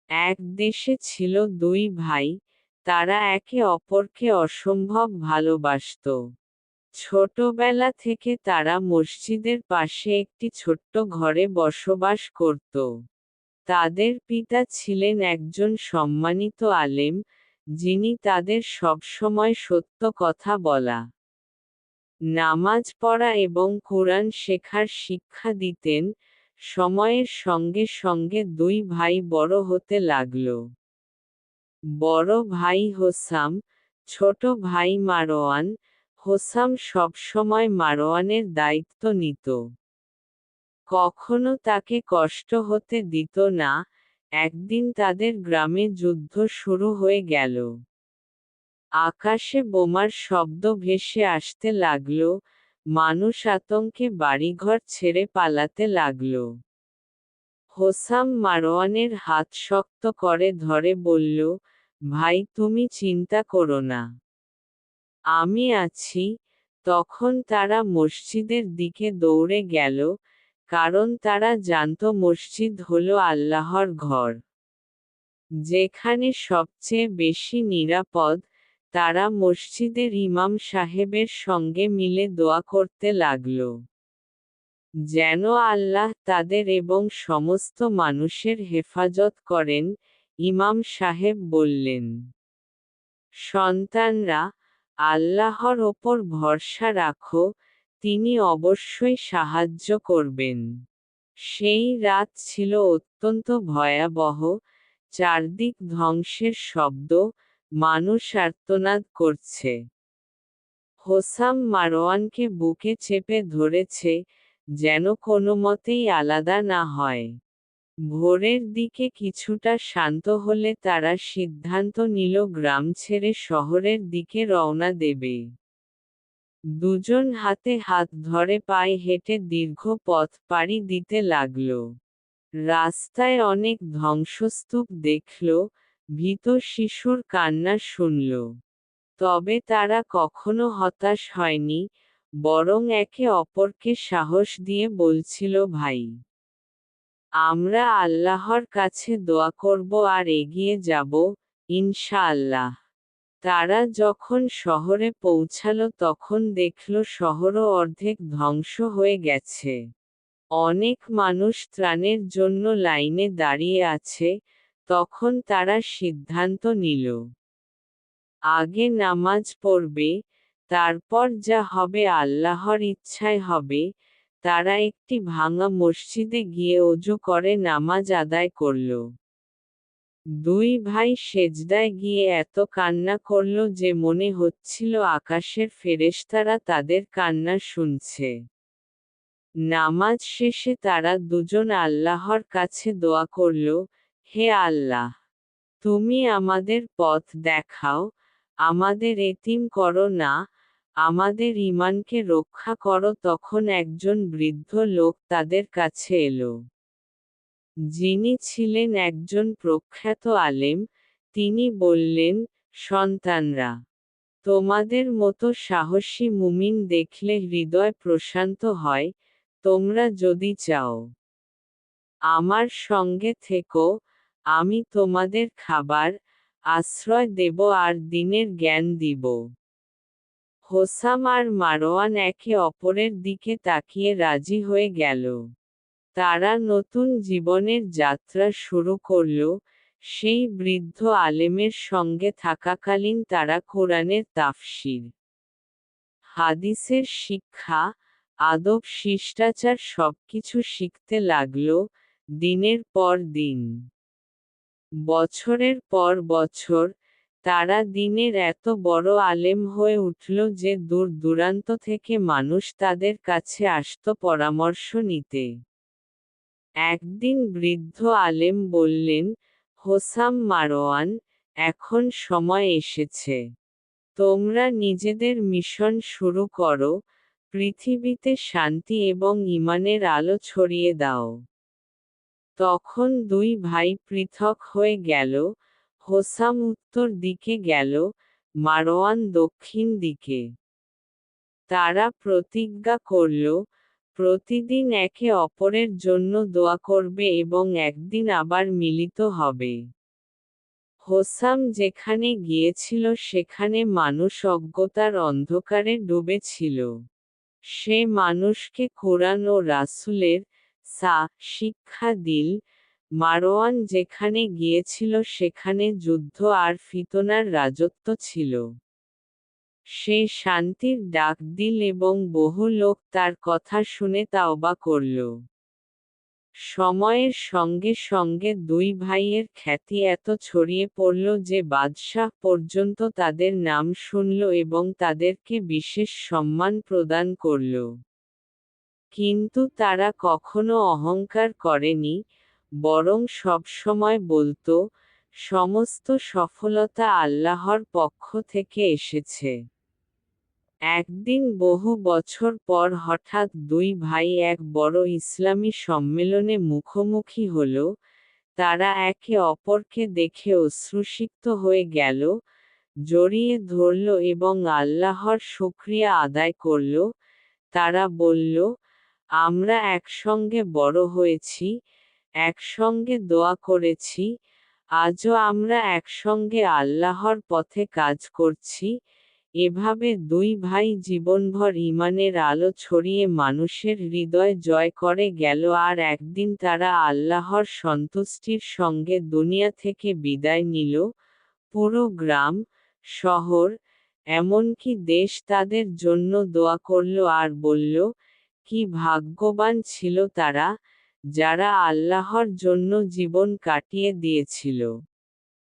এক দেশে ছিল দুই ভাই, তারা একে অপরকে অসম্ভব ভালোবাসত। ছোটবেলা থেকে তারা মসজিদের পাশে একটি ছোট্ট ঘরে বসবাস করত। তাদের পিতা ছিলেন একজন সম্মানিত আলেম, যিনি তাদের সবসময় সত্য কথা বলা, নামাজ পড়া এবং কোরআন শেখার শিক্ষা দিতেন। সময়ের সঙ্গে সঙ্গে দুই ভাই বড় হতে লাগল। বড় ভাই হোসাম, ছোট ভাই মারওয়ান। হোসাম সবসময় মারওয়ানের দায়িত্ব নিত। কখনো তাকে কষ্ট হতে দিত না। একদিন তাদের গ্রামে যুদ্ধ শুরু হয়ে গেল। আকাশে বোমার শব্দ ভেসে আসতে লাগল, মানুষ আতঙ্কে বাড়িঘর ছেড়ে পালাতে লাগল। হোসাম মারওয়ানের হাত শক্ত করে ধরে বলল, ভাই তুমি চিন্তা করো না, আমি আছি। তখন তারা মসজিদের দিকে দৌড়ে গেল, কারণ তারা জানত মসজিদ হলো আল্লাহর ঘর, যেখানে সবচেয়ে বেশি নিরাপদ। তারা মসজিদের ইমাম সাহেবের সঙ্গে মিলে দোয়া করতে লাগল, যেন আল্লাহ তাদের এবং সমস্ত মানুষের হেফাজত করেন। ইমাম সাহেব বললেন, সন্তানরা, আল্লাহর ওপর ভরসা রাখো, তিনি অবশ্যই সাহায্য করবেন। সেই রাত ছিল অত্যন্ত ভয়াবহ, চারদিক ধ্বংসের শব্দ, মানুষ আর্তনাদ করছে। হোসাম মারওয়ানকে বুকে চেপে ধরেছে, যেন কোনোমতেই আলাদা না হয়। ভোরের দিকে কিছুটা শান্ত হলে তারা সিদ্ধান্ত নিল গ্রাম ছেড়ে শহরের দিকে রওনা দেবে। দুজন হাতে হাত ধরে পায়ে হেঁটে দীর্ঘ পথ পাড়ি দিতে লাগল। রাস্তায় অনেক ধ্বংসস্তূপ দেখল, ভীত শিশুর কান্না শুনল। তবে তারা কখনো হতাশ হয়নি, বরং একে অপরকে সাহস দিয়ে বলছিল, ভাই, আমরা আল্লাহর কাছে দোয়া করব আর এগিয়ে যাব, ইনশাআল্লাহ। তারা যখন শহরে পৌঁছালো তখন দেখল শহরও অর্ধেক ধ্বংস হয়ে গেছে। অনেক মানুষ ত্রাণের জন্য লাইনে দাঁড়িয়ে আছে। তখন তারা সিদ্ধান্ত নিল, আগে নামাজ পড়বে, তারপর যা হবে আল্লাহর ইচ্ছায় হবে। তারা একটি ভাঙা মসজিদে গিয়ে ওযু করে নামাজ আদায় করল। দুই ভাই সেজদায় গিয়ে এত কান্না করল যে মনে হচ্ছিল আকাশের ফেরেশতারা তাদের কান্না শুনছে। নামাজ শেষে তারা দুজন আল্লাহর কাছে দোয়া করল, হে আল্লাহ, তুমি আমাদের পথ দেখাও, আমাদের এতিম করো না, আমাদের ঈমানকে রক্ষা করো। তখন একজন বৃদ্ধ লোক তাদের কাছে এলো, যিনি ছিলেন একজন প্রখ্যাত আলেম। তিনি বললেন, সন্তানরা, তোমাদের মতো সাহসী মুমিন দেখলে হৃদয় প্রশান্ত হয়। তোমরা যদি চাও আমার সঙ্গে থেকো, আমি তোমাদের খাবার, আশ্রয় দেব আর দ্বীনের জ্ঞান দিব। হোসাম আর মারওয়ান একে অপরের দিকে তাকিয়ে রাজি হয়ে গেল। তারা নতুন জীবনের যাত্রা শুরু করল। সেই বৃদ্ধ আলেমের সঙ্গে থাকাকালীন তারা কোরআনের তাফসীর, হাদিসের শিক্ষা, আদব শিষ্টাচার সবকিছু শিখতে লাগল। দিনের পর দিন, বছরের পর বছর, তারা দ্বীনের এত বড় আলেম হয়ে উঠল যে দূর দূরান্ত থেকে মানুষ তাদের কাছে আসত পরামর্শ নিতে। একদিন বৃদ্ধ আলেম বললেন, হোসাম মারওয়ান, এখন সময় এসেছে। তোমরা নিজেদের মিশন শুরু করো, পৃথিবীতে শান্তি এবং ঈমানের আলো ছড়িয়ে দাও। তখন দুই ভাই পৃথক হয়ে গেল। হোসাম উত্তর দিকে গেল, মারওয়ান দক্ষিণ দিকে। তারা প্রতিজ্ঞা করল, প্রতিদিন একে অপরের জন্য দোয়া করবে এবং একদিন আবার মিলিত হবে। হোসাম যেখানে গিয়েছিল সেখানে মানুষ অজ্ঞতার অন্ধকারে ডুবেছিল। সে মানুষকে কোরআন ও রাসূলের শিক্ষা দিল। মারওয়ান যেখানে গিয়েছিল সেখানে যুদ্ধ আর ফিতনার রাজত্ব ছিল। সে শান্তির ডাক দিল এবং বহু লোক তার কথা শুনে তাওবা করল। সময়ের সঙ্গে সঙ্গে দুই ভাইয়ের খ্যাতি এত ছড়িয়ে পড়ল যে বাদশাহ পর্যন্ত তাদের নাম শুনল এবং তাদেরকে বিশেষ সম্মান প্রদান করল। কিন্তু তারা কখনো অহংকার করেনি, বরং সবসময় বলতো, সমস্ত সফলতা আল্লাহর পক্ষ থেকে এসেছে। একদিন বহু বছর পর হঠাৎ দুই ভাই এক বড় ইসলামী সম্মেলনে মুখোমুখি হল। তারা একে অপরকে দেখে অশ্রুসিক্ত হয়ে গেল, জড়িয়ে ধরল এবং আল্লাহর শুকরিয়া আদায় করল। তারা বলল, আমরা একসঙ্গে বড় হয়েছি, একসঙ্গে দোয়া করেছি, আজও আমরা একসঙ্গে আল্লাহর পথে কাজ করছি। এভাবে দুই ভাই জীবনভর ঈমানের আলো ছড়িয়ে মানুষের হৃদয় জয় করে গেল আর একদিন তারা আল্লাহর সন্তুষ্টির সঙ্গে দুনিয়া থেকে বিদায় নিল। পুরো গ্রাম, শহর, এমনকি দেশ তাদের জন্য দোয়া করল আর বলল, কি ভাগ্যবান ছিল তারা, যারা আল্লাহর জন্য জীবন কাটিয়ে দিয়েছিল।